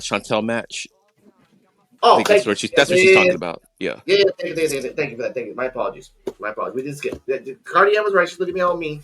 Chantel match. I Oh, think that's thank what you. that's what she's talking about. Yeah. Yeah, thank you for that. Thank you. My apologies. We did skip. Cardian was right. She's looking at me all mean.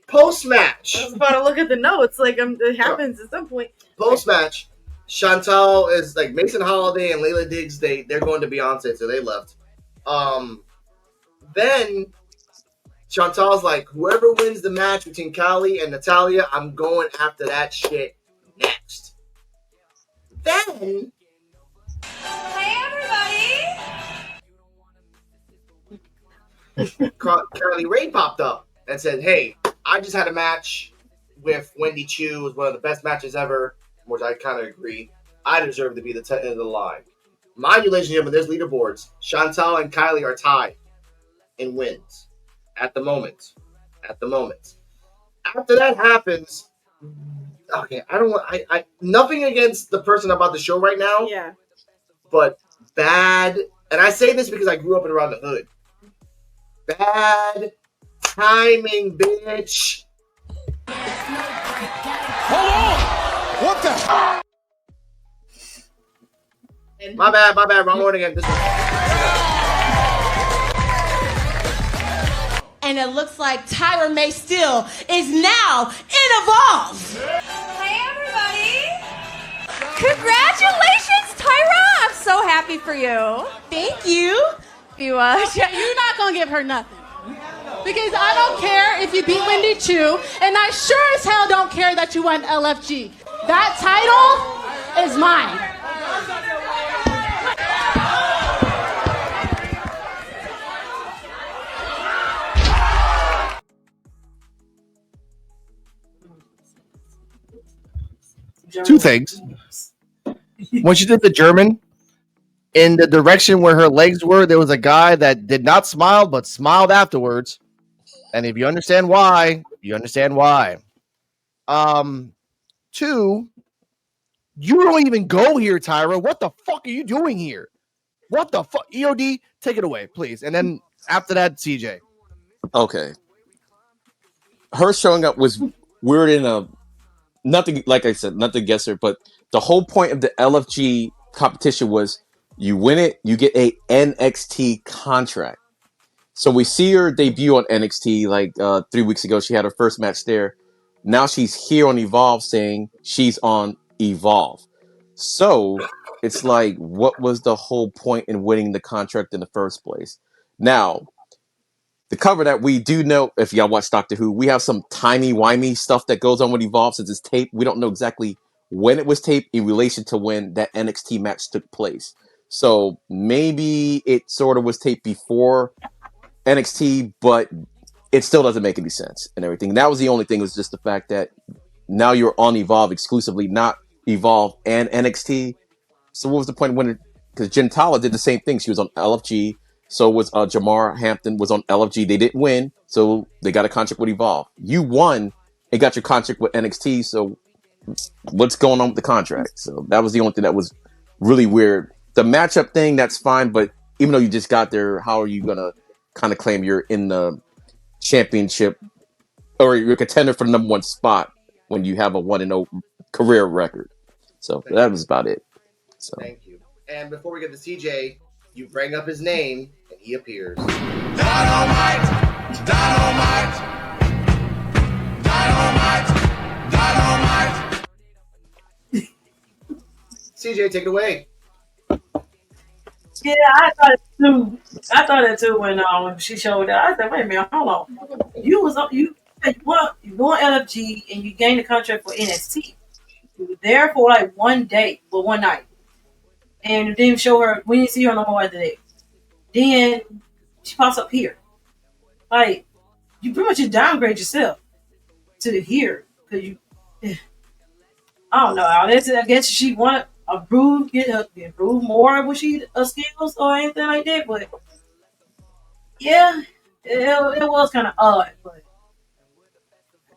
Post match. I was about to look at the notes. Like, it happens at some point. Post match, Chantal is like Mason Holiday and Layla Diggs. They're going to Beyonce, so they left. Then Chantal's like, whoever wins the match between Kylie and Natalia, I'm going after that shit next. Then, Hey, everybody! Kylie Ray popped up and said, hey, I just had a match with Wendy Chu. It was one of the best matches ever, which I kind of agree. I deserve to be the end of the line. Mind you, ladies and gentlemen, there's leaderboards. Chantal and Kylie are tied in wins at the moment. After that happens, okay, I nothing against the person about the show right now. Yeah. But bad, and I say this because I grew up and around the hood. Bad timing, bitch. Hold on! What the? My bad. Wrong one again. This one. And it looks like Tyra May Steele is now in Evolve. Hey, everybody! Congratulations, Tyra! I'm so happy for you. Thank you. You're not gonna give her nothing. Because I don't care if you beat Wendy Chu, and I sure as hell don't care that you won LFG. That title is mine. Two things. When she did the German, in the direction where her legs were, there was a guy that did not smile, but smiled afterwards. And if you understand why, you understand why. Two, you don't even go here, Tyra. What the fuck are you doing here? What the fuck? EOD, take it away, please. And then after that, CJ. Okay. Her showing up was weird in a nothing, like I said, nothing against her, but the whole point of the LFG competition was you win it, you get a NXT contract. So we see her debut on NXT like 3 weeks ago. She had her first match there. Now she's here on Evolve saying she's on Evolve. So it's like, what was the whole point in winning the contract in the first place? Now, to cover that, we do know, if y'all watch Doctor Who, we have some timey-wimey stuff that goes on with Evolve since it's taped. We don't know exactly when it was taped in relation to when that NXT match took place. So maybe it sort of was taped before NXT, but it still doesn't make any sense and everything. That was the only thing, was just the fact that now you're on Evolve exclusively, not Evolve and NXT. So what was the point when because Gentala did the same thing. She was on LFG. So was Jamar Hampton was on LFG. They didn't win, so they got a contract with Evolve. You won and got your contract with NXT, so what's going on with the contract? So that was the only thing that was really weird. The matchup thing, that's fine, but even though you just got there, how are you going to kind of claim you're in the championship or you're a contender for the number one spot when you have a 1-0 career record? So that was about it. So Thank you. And before we get to CJ, you bring up his name and he appears. Dynamite! CJ, take it away. Yeah, I thought it too when she showed up. I said, wait a minute, hold on. You won LFG and you gained a contract for NXT. You were there for like one day, but one night. And you didn't show her, we didn't see her no more after that. Then she pops up here. Like, you pretty much just downgrade yourself to here. Cause you I don't know. I guess she wanted improve more of what she skills or anything like that. But yeah, it was kind of odd. But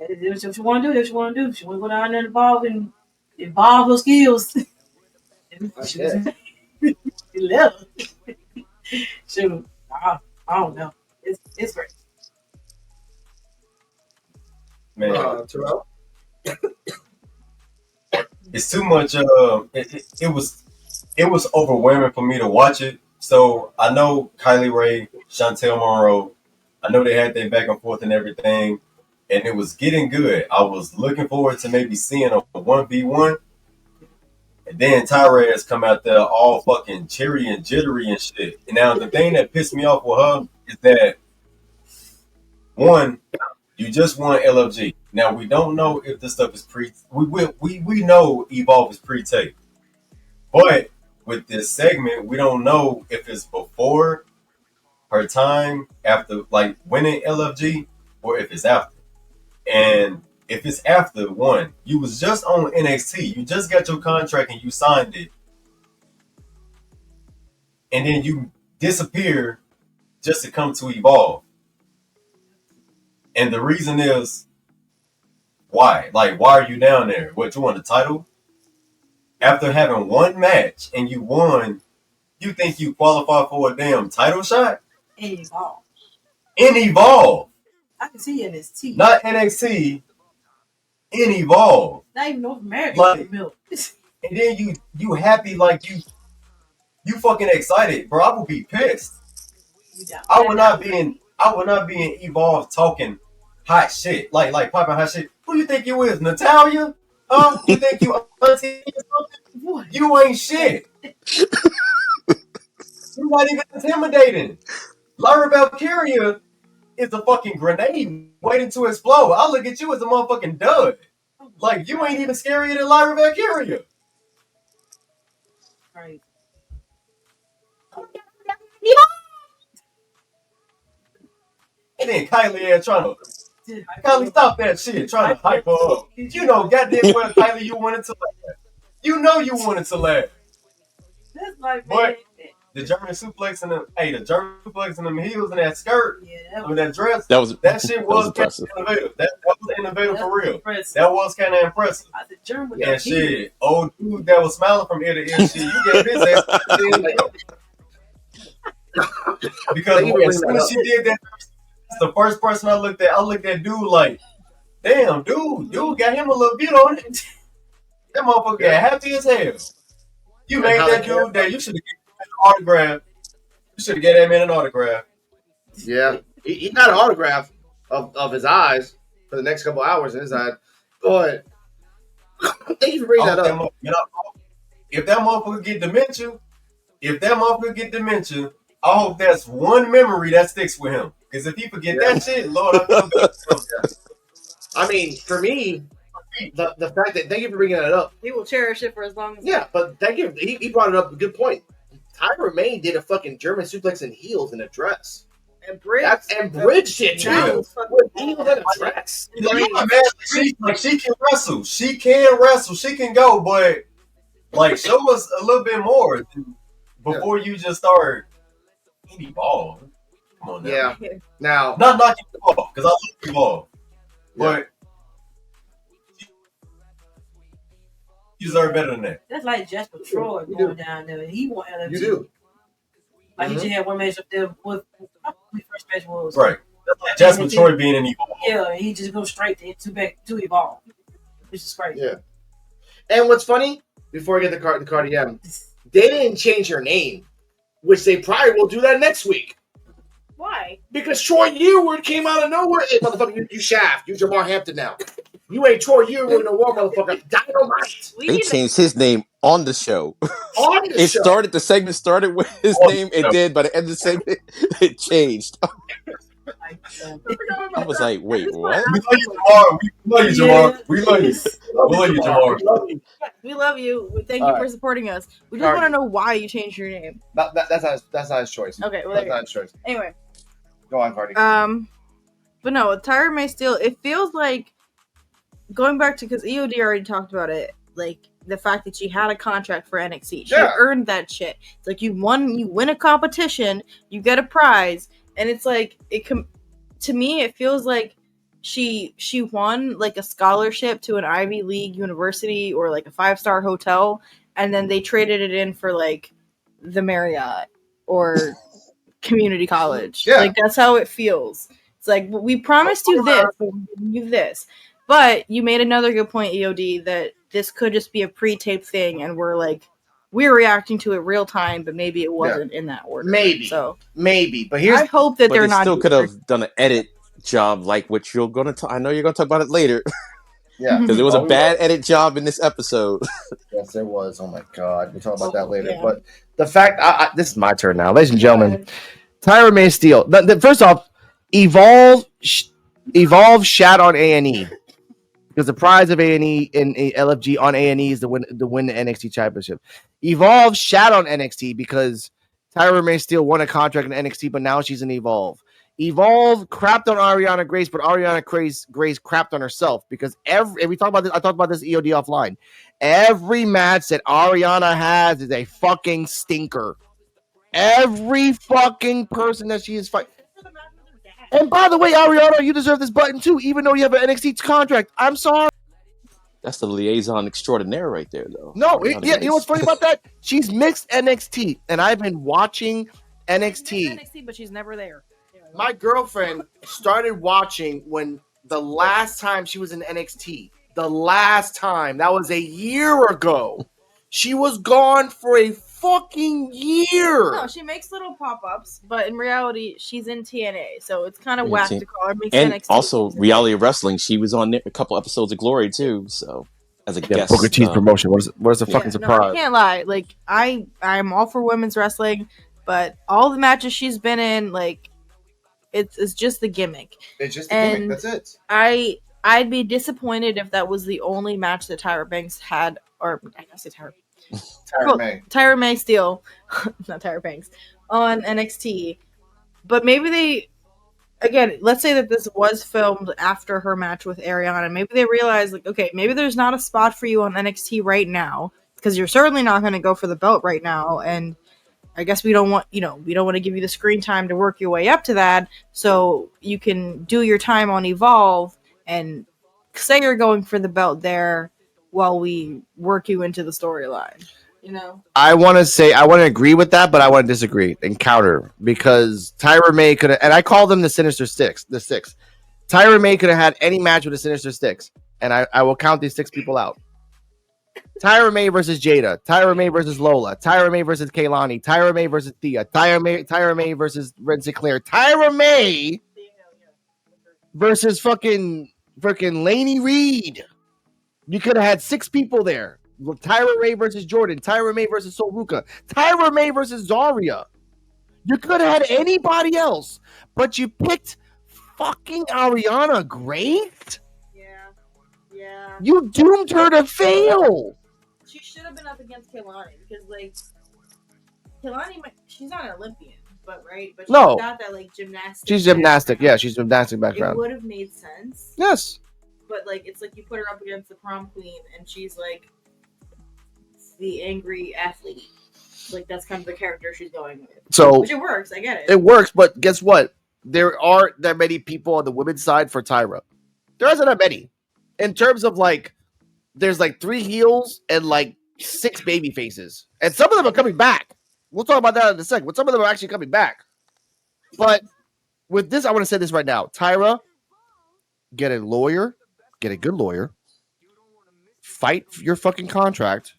that's what you want to do. That's what you want to do. She want to go down there and evolve her skills. She left. Shoot, I don't know. It's great. Man, Terrell. it's too much. It was overwhelming for me to watch it. So I know Kylie Ray, Chantel Monroe. I know they had their back and forth and everything, and it was getting good. I was looking forward to maybe seeing a 1v1. And then Tyra has come out there all fucking cherry and jittery and shit. And now the thing that pissed me off with her is that one, you just won LFG. Now we don't know if this stuff is we know Evolve is pre-tape. But with this segment, we don't know if it's before her time after like winning LFG or if it's after. And if it's after one, you was just on NXT, you just got your contract and you signed it, and then you disappear just to come to Evolve. And the reason is why? Like, why are you down there? What, you want the title? After having one match and you won, you think you qualify for a damn title shot? And Evolve. In Evolve. I can see NXT. Not NXT. In Evolve. Not even North America. Like, milk. and then you happy, like you fucking excited, bro. I would be pissed. I would not be in Evolve talking hot shit. Like popping hot shit. Who you think you is? Natalia? Huh? You think you auntie or something? You ain't shit. You're not even intimidating. Lyra Valkyria is a fucking grenade waiting to explode. I look at you as a motherfucking dud. Like, you ain't even scarier than Lyra Valkyria. Right. And then Kylie trying to Kylie, stop that shit, trying to hype her up. You know, goddamn well, Kylie, you wanted to laugh. You know you wanted to laugh. That's like, but the German suplex and them heels and that skirt, that dress, that shit was impressive. Innovative. That was innovative for real. Impressive. That was kind of impressive. And shit, old dude that was smiling from ear to ear, shit, you gave his ass because as soon as she did that, that's the first person I looked at. I looked at dude like, damn, dude got him a little bit on it. That motherfucker got happy as hell. You made that dude that you should have given him an autograph. You should have given that man an autograph. Yeah, he got an autograph of his eyes for the next couple hours in his eye. But thank you for bringing that up. If that motherfucker get dementia, I hope that's one memory that sticks with him. Because if he forget that shit, Lord, I feel good. I mean, for me, the fact that, thank you for bringing that up. He will cherish it for as long as. Yeah, but thank you. He brought it up. A good point. Tyra May did a fucking German suplex in heels in a dress. And bridged it too. With heels and a dress. She can wrestle. She can wrestle. She can go, but like, show us a little bit more before you just start Evolve. Come on now. Yeah. Now, not knocking Evolve because I like Evolve, but you deserve better than that. That's like Jasper Troy going down there. He won LFG. You do. Like he just had one match up there with the first match was. Right. That's like Jasper Troy being in Evolve. Yeah, he just goes straight to Evolve. Which is crazy. Yeah. And what's funny, before I get the Cardi-M, they didn't change her name, which they probably will do that next week. Why? Because Troy Yearwood came out of nowhere. Hey, motherfucker, you Shaft. You Jamar Hampton now. You ain't Troy Yearwood no more, motherfucker. Dynamite. They changed his name on the show. On the show. The segment started with his name. It did. By the end of the segment, it changed. I was like, wait, what? We love you, Jamar. We love you, Jamar. We love you. Thank you for supporting us. We just want to know why you changed your name. That's not his choice. Okay, well, that's not his choice. Anyway. Go on, Cardi. But no, Tyra May Steele, it feels like, going back to, because EOD already talked about it, like, the fact that she had a contract for NXT. She earned that shit. It's like, you win a competition, you get a prize, and it's like, to me, it feels like she won, like, a scholarship to an Ivy League university or, like, a 5-star hotel, and then they traded it in for, like, the Marriott or community college. Yeah. Like, that's how it feels. It's like, we promised you this, but we gave you this. But you made another good point, EOD, that this could just be a pre-taped thing, and we're reacting to it real time, but maybe it wasn't in that order. Maybe. So maybe. But here's I hope that But they're they not. still could have done an edit job like what you're going to. I know you're going to talk about it later. Yeah, Because there was Oh, a we bad edit job in this episode. Yes, there was. Oh my god, we'll talk about that later. Yeah. But the fact, this is my turn now, ladies and gentlemen. Tyra May Steele. First off, Evolve shat on A&E because the prize of A&E in LFG on A&E is to win the NXT Championship. Evolve shat on NXT because Tyra May Steele won a contract in NXT, but now she's in Evolve. Evolve crapped on Ariana Grace, but Ariana Grace crapped on herself because we talked about this. I talked about this EOD offline. Every match that Ariana has is a fucking stinker. Every fucking person that she is fighting. And by the way, Ariana, you deserve this button too, even though you have an NXT contract. I'm sorry. That's the liaison extraordinaire right there, though. No, you know what's funny about that? She's mixed NXT, and I've been watching NXT. NXT, but she's never there. My girlfriend started watching when the last time she was in NXT. The last time. That was a year ago. She was gone for a fucking year. No, she makes little pop-ups, but in reality, she's in TNA, so it's kind of whack to call her mixed and NXT. Also, reality wrestling. She was on a couple episodes of Glory too, so as a guest. Booker T's promotion. What is a fucking surprise? No, I can't lie. Like I'm all for women's wrestling, but all the matches she's been in, like, it's just the gimmick. It's just the gimmick. That's it. I'd be disappointed if that was the only match that Tyra Banks had, or I guess it's Tyra May Steele, not Tyra Banks, on NXT. But maybe let's say that this was filmed after her match with Ariana. Maybe they realized, like, okay, maybe there's not a spot for you on NXT right now, because you're certainly not going to go for the belt right now, and I guess we don't want to give you the screen time to work your way up to that, so you can do your time on Evolve and say you're going for the belt there while we work you into the storyline. I want to agree with that, but I want to disagree and counter, because Tyra May could have, and I call them the Sinister Six. The six. Tyra May could have had any match with the Sinister Six, and I will count these 6 people out. Tyra May versus Jada, Tyra May versus Lola, Tyra May versus Kaylani, Tyra May versus Thea, Tyra May versus Red Sinclair, Tyra May versus fucking Laney Reed. You could have had 6 people there. Tyra May versus Jordan, Tyra May versus Sol Ruka, Tyra May versus Zarya. You could have had anybody else, but you picked fucking Ariana Grace? Yeah. You doomed her to fail. She should have been up against Kaylani, because, like, Kaylani, she's not an Olympian, but she's got that, like, gymnastics. She's gymnastic, background. Yeah, she's gymnastic background. It would have made sense. Yes. But, like, it's like you put her up against the prom queen, and she's, like, the angry athlete. Like, that's kind of the character she's going with. So, which it works, I get it. It works, but guess what? There aren't that many people on the women's side for Tyra. There isn't that many. In terms of, like, there's like 3 heels and like 6 baby faces. And some of them are coming back. We'll talk about that in a second. But some of them are actually coming back. But with this, I want to say this right now. Tyra, get a lawyer. Get a good lawyer. Fight your fucking contract.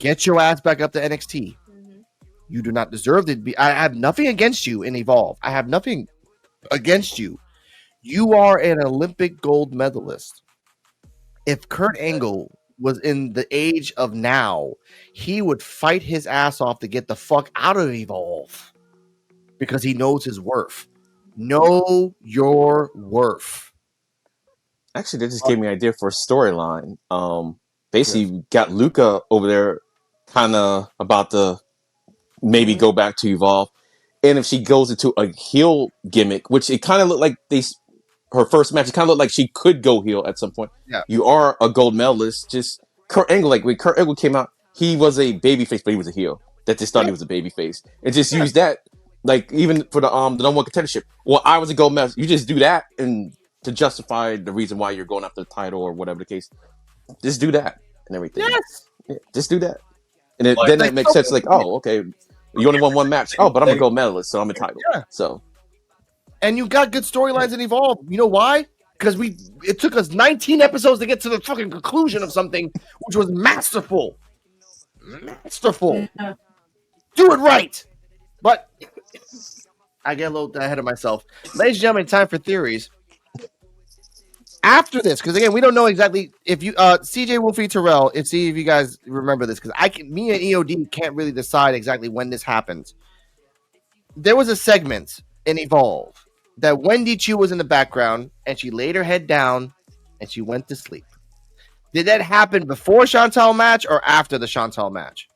Get your ass back up to NXT. Mm-hmm. You do not deserve to be. I have nothing against you in Evolve. I have nothing against you. You are an Olympic gold medalist. If Kurt Angle was in the age of now, he would fight his ass off to get the fuck out of Evolve because he knows his worth. Know your worth. Actually, that just gave me an idea for a storyline. Basically, got Luca over there kind of about to maybe go back to Evolve. And if she goes into a heel gimmick, which it kind of looked like her first match, it kind of looked like she could go heel at some point. Yeah. You are a gold medalist. Just Kurt Angle, like when Kurt Angle came out, he was a babyface, but he was a heel. That just thought he was a babyface. And just use that, like, even for the number 1 contendership. Well, I was a gold medalist. You just do that and to justify the reason why you're going after the title or whatever the case. Just do that and everything. Yes. Yeah, just do that. And then that makes sense. Like, oh, okay, you only won 1 match. Oh, but I'm a gold medalist, so I'm entitled. Yeah. So. And you got good storylines in Evolve. You know why? because it took us 19 episodes to get to the fucking conclusion of something which was masterful. Masterful. Do it right. But I get a little ahead of myself. Ladies and gentlemen, time for theories. After this, because again, we don't know exactly if you CJ Wolfie Terrell, if you guys remember this, because me and EOD can't really decide exactly when this happens. There was a segment in Evolve that Wendy Chu was in the background and she laid her head down and she went to sleep. Did that happen before Chantal match or after the Chantal match?